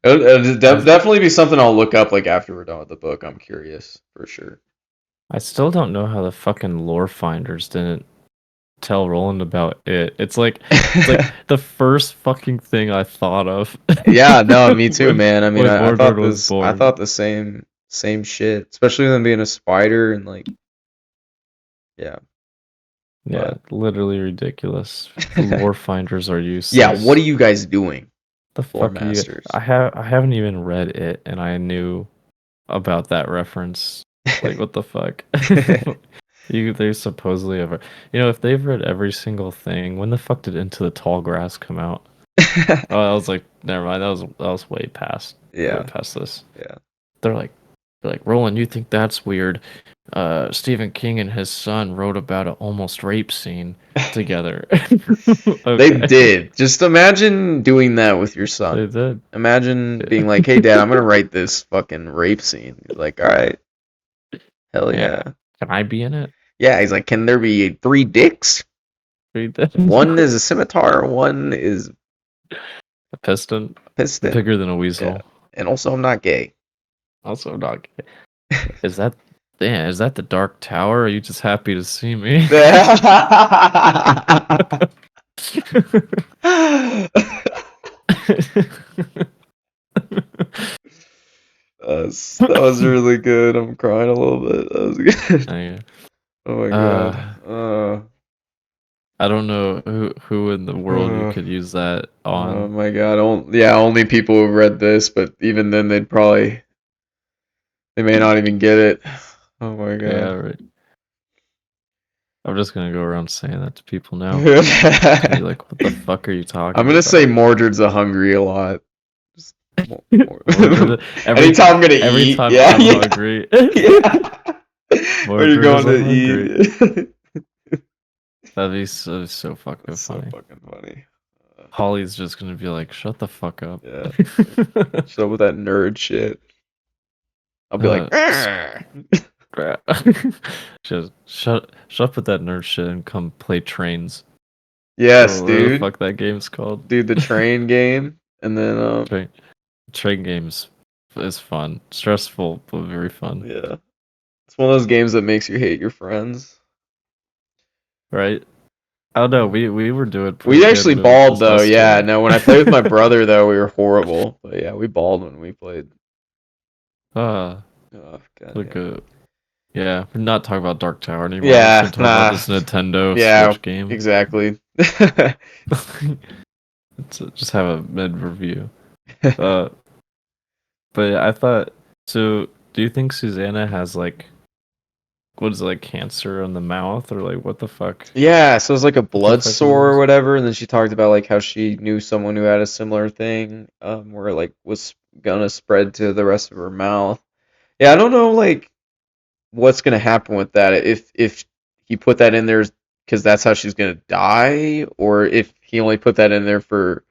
It'll I definitely be something I'll look up like after we're done with the book. I'm curious for sure. I still don't know how the fucking lore finders didn't tell Roland about it. It's like the first fucking thing I thought of Yeah, no, me too, when man. I mean, when I Mordred thought was this, I born. thought the same shit, especially them being a spider and like, yeah, Yeah, but literally ridiculous. Lore finders are yeah, what are useless. you guys doing, The lore fuck are you? masters? I haven't even read it, and I knew about that reference. Like, what the fuck? They supposedly ever, if they've read every single thing, when the fuck did Into the Tall Grass come out? Oh, I was like, never mind. That was way Yeah, past this. yeah. They're like, Roland, you think that's weird? Stephen King and his son wrote about an almost rape scene together. They Okay. did. Just imagine doing that with your They son. did. Imagine being Yeah. like, "Hey, Dad, I'm gonna write this fucking rape scene." He's like, "All right, hell Yeah. yeah." Can I be in it? Yeah, he's like, "Can there be three dicks? Read that. One is a scimitar, one is A piston. a piston." Bigger than a Yeah, weasel. and also I'm not gay. Also not. Is that damn, is that the Dark Tower? Or are you just happy to see me? That was really good. I'm crying a little bit. That was good. I, Oh my god. uh, I don't know who in the world you Uh, could use that oh on. my god. Yeah, only people who've read this, but even then they may not even get it. Oh my Yeah, god. right. I'm just gonna go around saying that to people now. It's gonna be I'm like, what the fuck are you talking gonna say about? Mordred's a hungry a lot. Just Mordred, Anytime I'm gonna every eat, time yeah, I'm yeah, hungry, yeah. When you're Mordred is going a to hungry. eat. That'd be so fucking That's so funny. fucking funny. Holly's just gonna be like, shut the fuck up. Yeah, like, shut up with that nerd shit. I'll be like, "Arr." Just shut up with that nerd shit and come play trains. Yes, Or whatever the dude. fuck that game's called. Dude, the train game, and then Train train games is fun. Stressful, but very fun. yeah, it's one of those games that makes you hate your friends. Right? I don't know, we were doing We pretty good actually when it was balled just though. us Yeah, two. no, when I played with my brother though, we were horrible. But yeah, we balled when we played. Ah, Oh god look damn it. good. Yeah, we're not talking about Dark Tower anymore. We're just Yeah, gonna talk about nah. this Nintendo Yeah, Switch game. exactly. Just have a mid review. Uh, but yeah, I thought so. Do you think Susanna has like what is it, like cancer on the mouth or like what the fuck? Yeah, so it was like a What the blood fuck is sore or this? whatever, and then she talked about like how she knew someone who had a similar thing, where it like was gonna spread to the rest of her mouth. Yeah, I don't know like what's gonna happen with that if he put that in there because that's how she's gonna die, or if he only put that in there for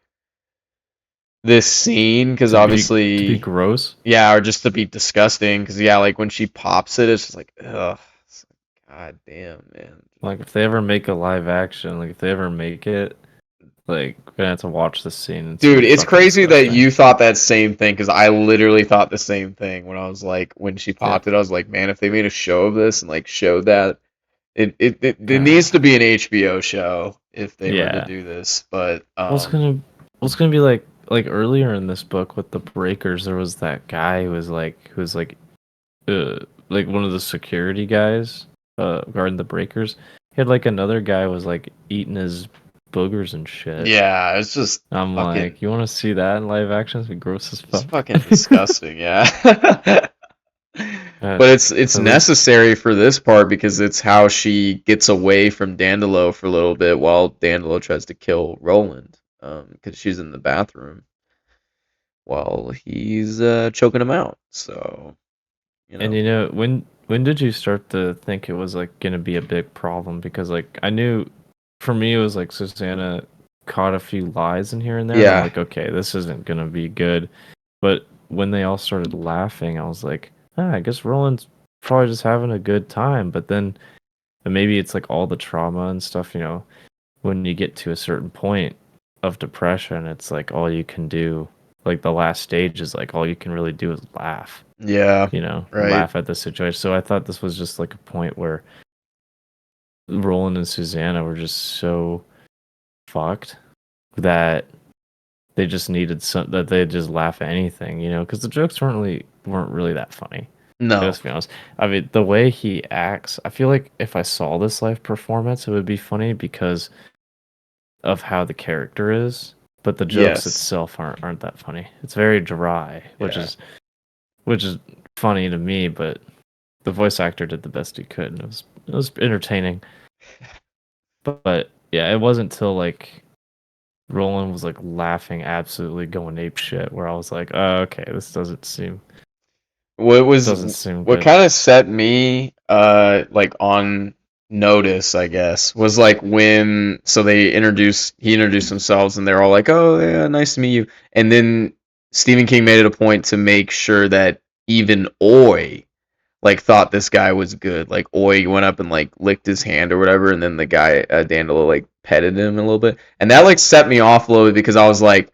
this scene because To be obviously, gross? yeah, or just to be disgusting because yeah, like when she pops it, it's just like ugh, it's like, god damn, man. Like if they ever make a live action, like if they ever make it, like we're gonna have to watch this scene. It's gonna Dude, be it's fucking crazy that disgusting. you thought that same thing because I literally thought the same thing when I was like, when she Yeah. popped it, I was like, man, if they made a show of this and like showed that, it needs Uh, to be an HBO show if they were to yeah. do this. But Well, it's gonna be like earlier in this book with the Breakers, there was that guy who was like one of the security guys guarding the Breakers. He had like another guy was like eating his boogers and shit. yeah, it's just I'm fucking, like, you want to see that in live action? It's gross as it's fuck. fucking disgusting. Yeah. Uh, But it's at least, necessary for this part because it's how she gets away from Dandelo for a little bit while Dandelo tries to kill Roland. Because she's in the bathroom while he's choking him out. So, you and know. you know, when did you start to think it was like gonna be a big problem? Because like I knew, for me, it was like Susanna caught a few lies in here and there, and I'm Yeah. like, okay, this isn't gonna be good. But when they all started laughing, I was like, ah, I guess Roland's probably just having a good time. But then maybe it's like all the trauma and stuff, you know, when you get to a certain point of depression, it's like all you can do, like the last stage is like all you can really do is laugh, Yeah. you know, Right. laugh at the situation. So I thought this was just like a point where Roland and Susanna were just so fucked that they just needed some that they'd just laugh at anything, you know, because the jokes weren't really that funny. No. Let's be honest. I mean, the way he acts, I feel like if I saw this live performance, it would be funny because of how the character is, but the jokes Yes. itself aren't that funny. It's very dry, Yeah. which is funny to me, but the voice actor did the best he could, and it was entertaining. But yeah, it wasn't till like Roland was like laughing, absolutely going ape shit, where I was like, oh, okay, this doesn't seem Doesn't seem what good. kind of set me like on notice, I guess, was like when so he introduced themselves and they're all like, "Oh, yeah, nice to meet you." And then Stephen King made it a point to make sure that even Oi like thought this guy was good. Like Oi went up and like licked his hand or whatever, and then the guy Dandelo like petted him a little bit, and that like set me off a little bit because I was like,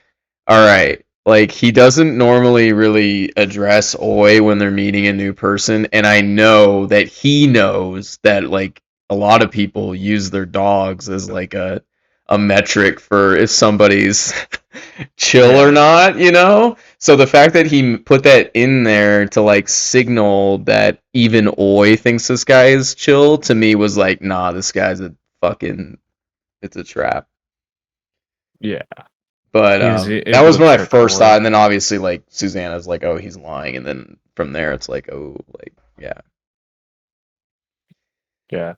all right, like he doesn't normally really address Oi when they're meeting a new person, and I know that he knows that like a lot of people use their dogs as like a metric for if somebody's chill or Yeah. not, you know? So the fact that he put that in there to like signal that even Oi thinks this guy is chill to me was like, nah, this guy's a fucking it's a trap. Yeah. But He's that able was to when I trick first thought, Oi. and then obviously like Susanna's like, oh, he's lying, and then from there it's like, oh, like yeah. Yeah.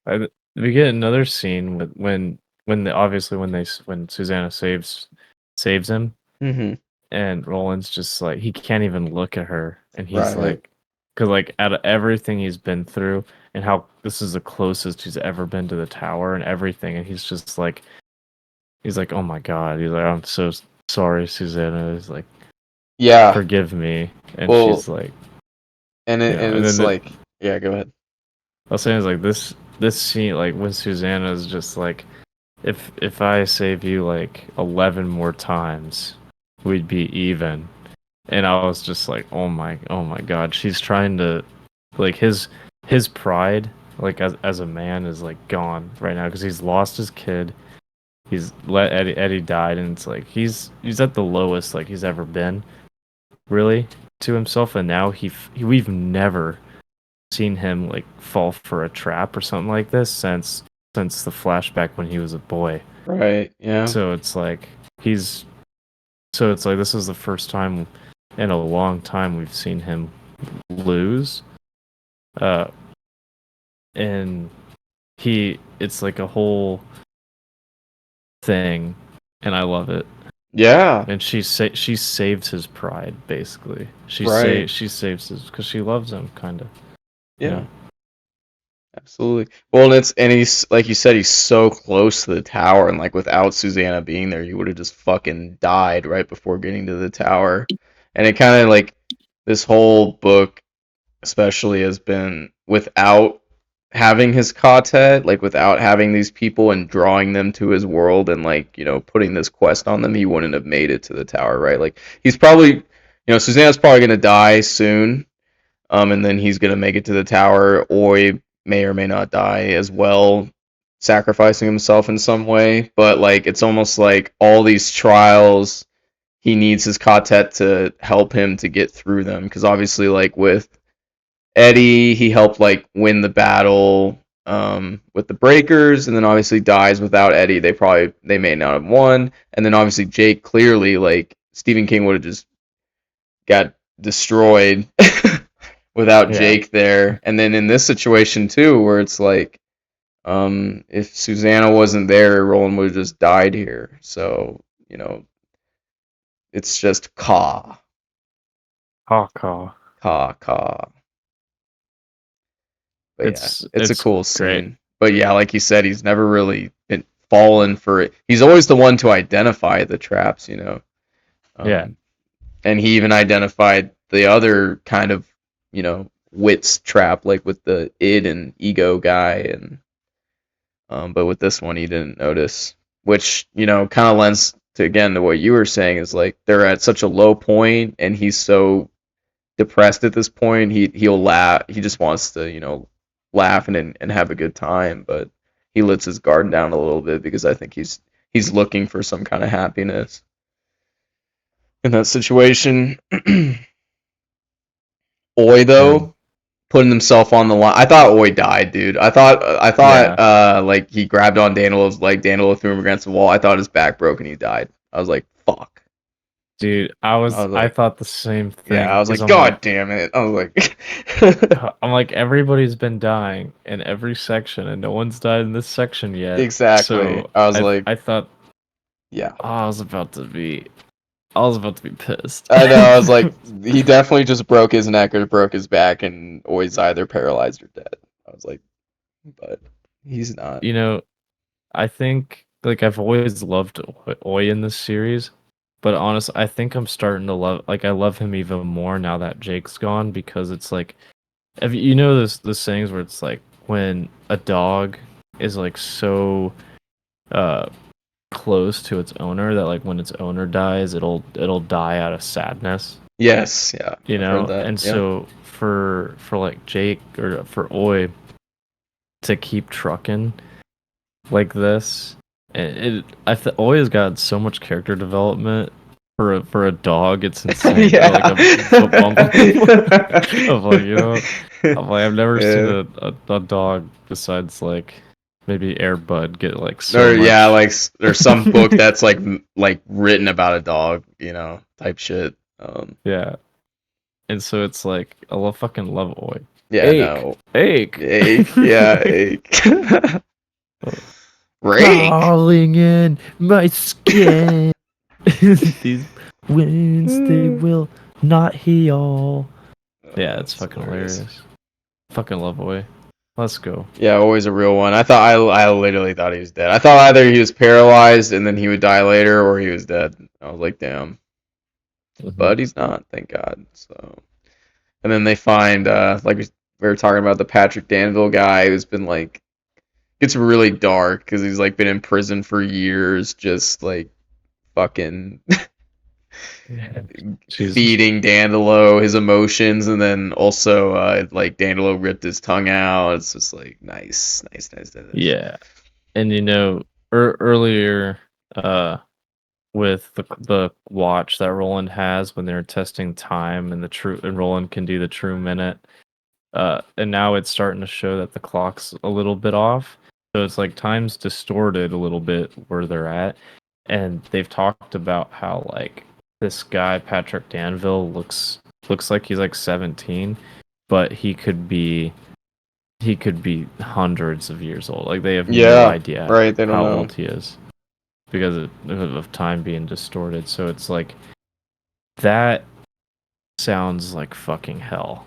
We get another scene with when the obviously when Susanna saves him, Mm-hmm. and Roland's just like he can't even look at her, and he's Right. like, because like out of everything he's been through and how this is the closest he's ever been to the tower and everything, and he's like, oh my god, he's like, I'm so sorry, Susanna. He's like, Yeah. forgive me, and Well, she's like, and and then it's like, yeah, go ahead. I was saying is like this scene, like when Susanna's just like, if I save you like 11 more times, we'd be even. And I was just like, oh my god, she's trying to like his pride like as a man is like gone right now because he's lost his kid. He's let Eddie died, and it's like he's at the lowest like he's ever been, really, to himself. And now we've never seen him like fall for a trap or something like this since the flashback when he was a boy. Right. Yeah. So it's like he's so it's like this is the first time in a long time we've seen him lose. Uh and it's like a whole thing, and I love it. Yeah. And she saves his pride basically. Right. She saves his because she loves him kind of, you Yeah. know. Absolutely. Well, and he's like you said, he's so close to the tower, and like without Susanna being there, he would have just fucking died right before getting to the tower. And it kind of like this whole book, especially, has been without having his quartet, like without having these people and drawing them to his world, and like putting this quest on them, he wouldn't have made it to the tower, right? Like he's probably, Susanna's probably gonna die soon, and then he's gonna make it to the tower, or he may or may not die as well, sacrificing himself in some way. But like it's almost like all these trials, he needs his quartet to help him to get through them. Because obviously, like with Eddie, he helped like win the battle with the Breakers, and then obviously dies without Eddie. They may not have won, and then obviously Jake clearly like Stephen King would have just got destroyed without Yeah. Jake there. And then in this situation too, where it's like, if Susanna wasn't there, Roland would have just died here. So it's just Hawk. Caw. But yeah, it's a It's cool great. scene. But yeah, like you said, he's never really been fallen for it. He's always the one to identify the traps. Yeah. Um, and he even identified the other kind of, wits trap, like with the id and ego guy, and but with this one he didn't notice, which kind of lends to again to what you were saying is like they're at such a low point, and he's so depressed at this point. He'll laugh. He just wants to laugh and have a good time, but he lets his guard down a little bit because I think he's looking for some kind of happiness in that situation. Oi And though, putting himself on the line. I thought Oi died, dude. I thought yeah, like he grabbed on Daniel's leg. Daniel threw him against the wall. I thought his back broke and he died. I was like, fuck. dude, I was I like, thought the same yeah. I thing was because like, God damn it. I was like, I'm like everybody's been dying in every section and no one's died in this section yet. exactly. So I was like, I thought, yeah, oh, I was about to be I was about to be pissed. I know. I was like, he definitely just broke his neck or broke his back, and always either paralyzed or dead. I was like, but he's not. You know, I think like I've always loved Oi in this series, but honestly, I think I'm starting to I love him even more now that Jake's gone because it's like you know this sayings where it's like when a dog is like so uh close to its owner that like when its owner dies it'll die out of sadness, Yes, yeah, you I've heard know? that. And Yeah. so for like Jake or for Oi to keep trucking like this. Always got so much character development for a dog. It's insane, or like Yeah. a bumble of like I'm like I've never seen Yeah. a dog besides like maybe Air Bud get like so Or yeah, much. like there's some book that's like written about a dog, type shit. Yeah, and so it's like fucking love Oi. Yeah, Ache, no. ache. Ache, yeah, ache. Rake. Crawling in my skin. These wounds they will not heal. Yeah, it's That's fucking hilarious. hilarious. Fucking love Away. Let's go. Yeah, always a real one. I literally thought he was dead. I thought either he was paralyzed and then he would die later, or he was dead. I was like, damn. Mhm. But he's not, thank God. So, and then they find, like we were talking about the Patrick Danville guy who's been like, gets really dark because he's like been in prison for years, just like fucking Yeah. Jesus. feeding Dandelo his emotions, and then also like Dandelo ripped his tongue out. It's just like nice, nice, nice, nice. Yeah. And earlier with the watch that Roland has when they're testing time and Roland can do the true minute. And now it's starting to show that the clock's a little bit off. So it's like time's distorted a little bit where they're at. And they've talked about how like this guy Patrick Danville looks like he's like 17, but he could be hundreds of years old. Like they have no Yeah, idea right. They don't how know. old he is because of time being distorted. So it's like that sounds like fucking hell.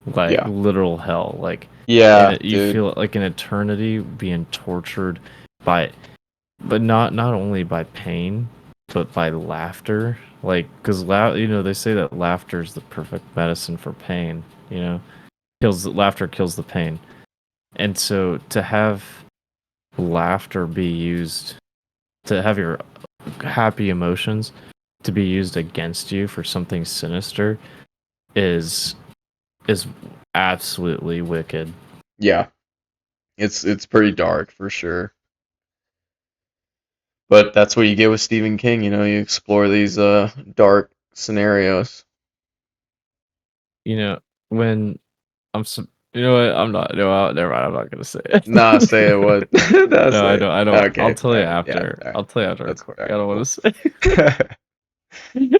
Like Yeah, literal hell. Like and yeah, you dude. feel like an eternity being tortured by but not only by pain but by laughter, like because they say that laughter is the perfect medicine for pain, kills laughter kills the pain. And so to have laughter be used, to have your happy emotions to be used against you for something sinister is is absolutely wicked. Yeah, it's pretty dark for sure. But that's what you get with Stephen King. You explore these dark scenarios. You know, when you know what? I'm not. No, never mind. I'm not gonna say it. Nah, say it what? Nah, No, I say don't. it. I don't. I'll Okay, tell all you right, yeah, after. all right. I'll tell you after That's recording. all I right, don't want cool. to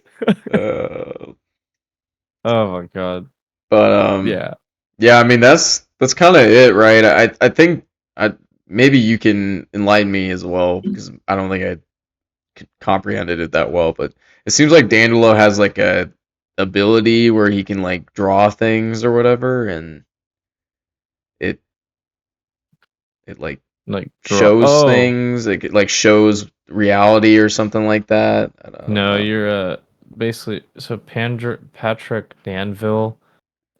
say. uh, Oh my god. but Yeah. yeah, I mean that's kind of it, right? I think I maybe you can enlighten me as well because I don't think I comprehended it that well, but it seems like Dandelo has like a ability where he can like draw things or whatever, and it it like Like draw. shows Oh things, it like shows reality or something like that. I don't no, know. you're basically so Patrick Danville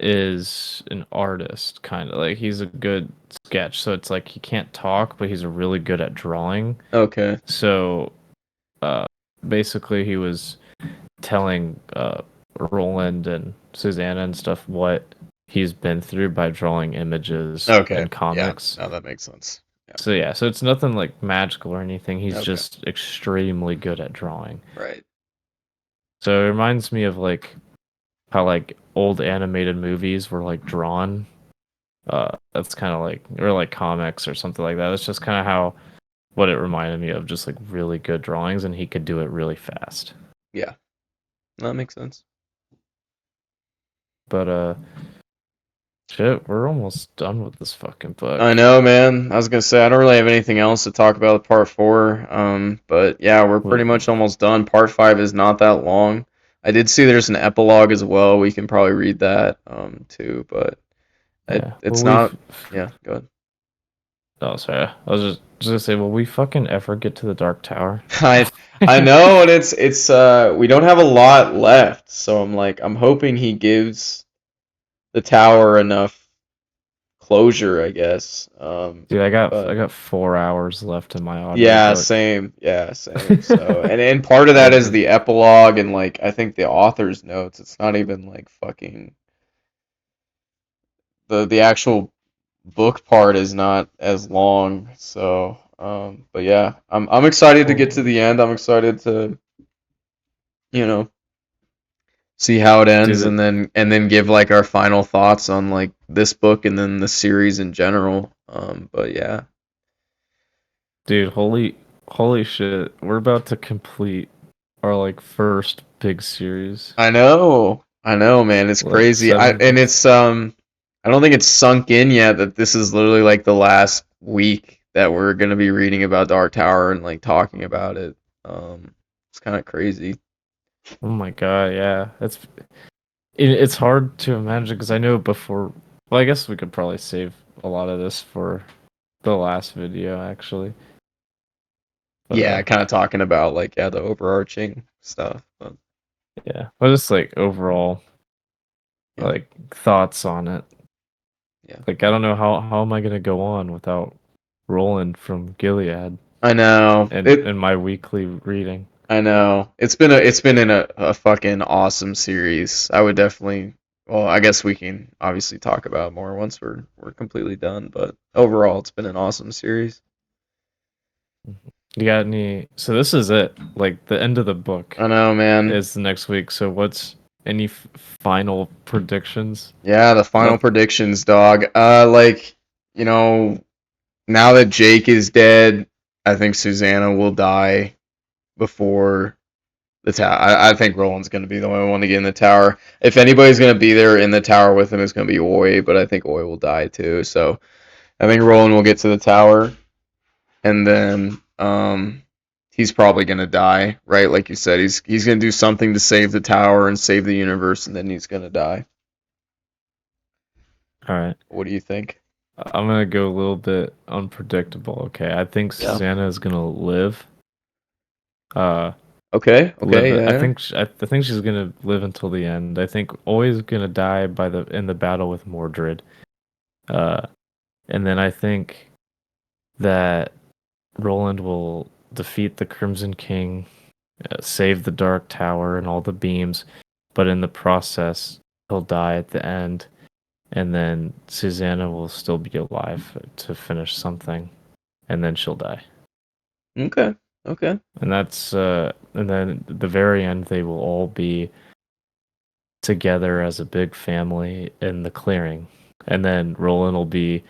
is an artist, kind of like he's a good sketch. So it's like he can't talk, but he's really good at drawing. Okay. So uh, basically, he was telling Roland and Susanna and stuff what he's been through by drawing images Okay. and Yeah. comics. No, that makes sense. Yeah. So yeah, so it's nothing like magical or anything. He's Okay. just extremely good at drawing. Right. So it reminds me of like how like old animated movies were like drawn. That's kind of like or like comics or something like that. That's just kind of how what it reminded me of, just like really good drawings, and he could do it really fast. Yeah. No, that makes sense. But Shit, we're almost done with this fucking I book. know, man. I was gonna say I don't really have anything else to talk about with part four. But yeah, we're We, pretty much almost done. Part five is not that long. I did see there's an epilogue as well. We can probably read that too, but yeah. Well, it's we've. not. Yeah, go ahead. Oh, sorry. I was just gonna say, will we fucking ever get to the Dark Tower? I I know, and it's we don't have a lot left, so I'm hoping he gives the tower enough closure, I guess. Dude, I But got 4 hours left in my yeah, audiobook. same. Yeah, same. So, and part of that I'm is just, the epilogue and like I think the author's notes. It's not even like fucking the actual book part is not as long. So, but yeah, I'm excited to get to holy the end. shit. I'm excited to, you know, see how it ends Dude, and then give like our final thoughts on like this book and then the series in general. But yeah. dude, holy shit. We're about to complete our like first big series. I know, man. It's Like crazy. I 7 and books. it's I don't think it's sunk in yet that this is literally like the last week that we're gonna be reading about Dark Tower and like talking about it. It's kind of crazy. Oh my god, yeah. It's hard to imagine because I know before. Well, I guess we could probably save a lot of this for the last video, actually. But Yeah, kind of talking about like yeah the overarching stuff. But yeah, but just like overall, yeah, like thoughts on it. yeah. Like I don't know how am I gonna go on without Roland from Gilead I know and it. in my weekly reading. I know it's been in a fucking awesome series. I would definitely. Well, I guess we can obviously talk about it more once we're completely done. But overall, it's been an awesome series. You got any? So this is it. Like the end of the book I know, man. is the next week. So what's any final predictions? Yeah, the final Not predictions, dog. Like you know, now that Jake is dead, I think Susanna will die before the tower. I think Roland's going to be the only one to get in the tower. If anybody's going to be there in the tower with him, it's going to be Oi, but I think Oi will die too. So I think Roland will get to the tower, and then he's probably going to die, right? Like you said, he's going to do something to save the tower and save the universe, and then he's going to die. all right. What do you think? I'm gonna go a little bit unpredictable. Okay, I think Yeah. Susanna is gonna live. Uh, Okay. live. Okay. Yeah. I think she's gonna live until the end. I think always gonna die by the in the battle with Mordred. Uh, and then I think that Roland will defeat the Crimson King, save the Dark Tower and all the beams, but in the process, he'll die at the end, and then Susanna will still be alive to finish something, and then she'll die. Okay. Okay. And that's and then at the very end they will all be together as a big family in the clearing. And then Roland will be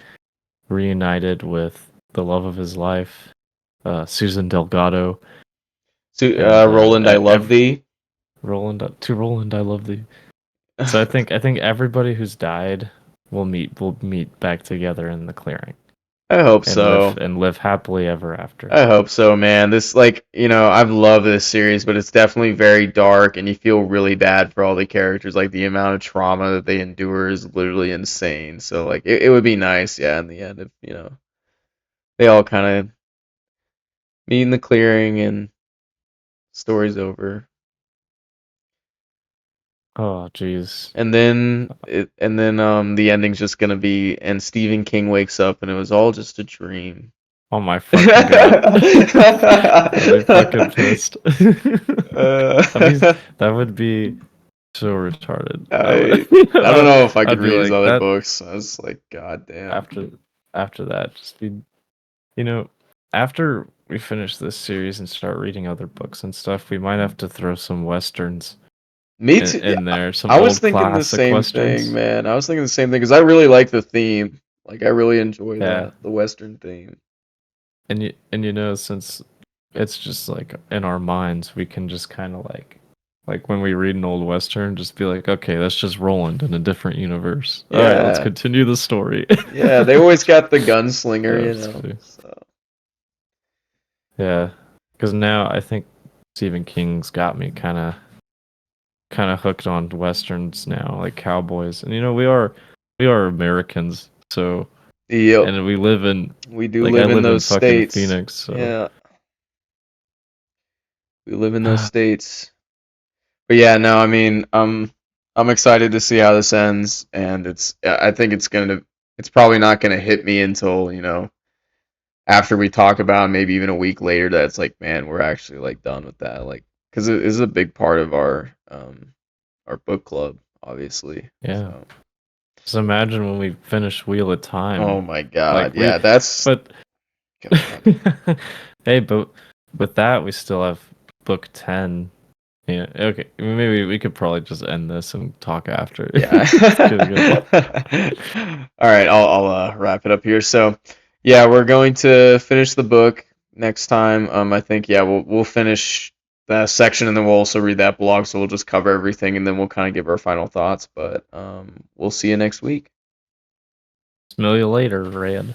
reunited with the love of his life, Susan Delgado, So, and Roland, I love thee. Roland to Roland, I love thee. So I think everybody who's died will meet back together in the clearing I hope so. and live happily ever after. I hope so, man. This, like, I've loved this series, but it's definitely very dark, and you feel really bad for all the characters. Like, the amount of trauma that they endure is literally insane. So, like, it would be nice, yeah, in the end, if, they all kind of meet in the clearing and story's over. Oh jeez. And then the ending's just gonna be, and Stephen King wakes up, and it was all just a dream. Oh my fucking god. I'd be fucking pissed. That'd be Uh, that would be so retarded. I I don't know if I could I'd be read his like other that books. I was like, God damn. after after that, just be you know, after we finish this series and start reading other books and stuff, we might have to throw some westerns Me too. Yeah, in there, some I was old thinking the classic same thing, westerns. man. I was thinking the same thing because I really like the theme. Like, I really enjoy Yeah. the Western theme. And since it's just like in our minds, we can just kind of like Like when we read an old western, just be like, okay, that's just Roland in a different universe. All right, let's Yeah. continue the story. Yeah, they always got the gunslinger, you That's know. funny. So Yeah, because now I think Stephen King's got me kind of hooked on westerns now, like cowboys. And we are Americans, so yep, and we live in we do like I live in live in those fucking states. Phoenix, so Yeah, we live in those states. But yeah, no, I mean, I'm excited to see how this ends, and I think it's probably not gonna hit me until, after we talk about it, maybe even a week later that it's like, man, we're actually like done with that, like, because it is a big part of our book club, obviously. yeah. So, Just imagine when we finish Wheel of oh Time. my God, Like we yeah, that's but God. hey, but with that we still have book 10. Yeah, okay. Maybe we could probably just end this and talk after. Yeah. It's getting good. All right, I'll wrap it up here. So, yeah, we're going to finish the book next time. I think yeah, we'll finish that section and then we'll also read that blog. So we'll just cover everything and then we'll kind of give our final thoughts. But we'll see you next week. Smell you later, Red.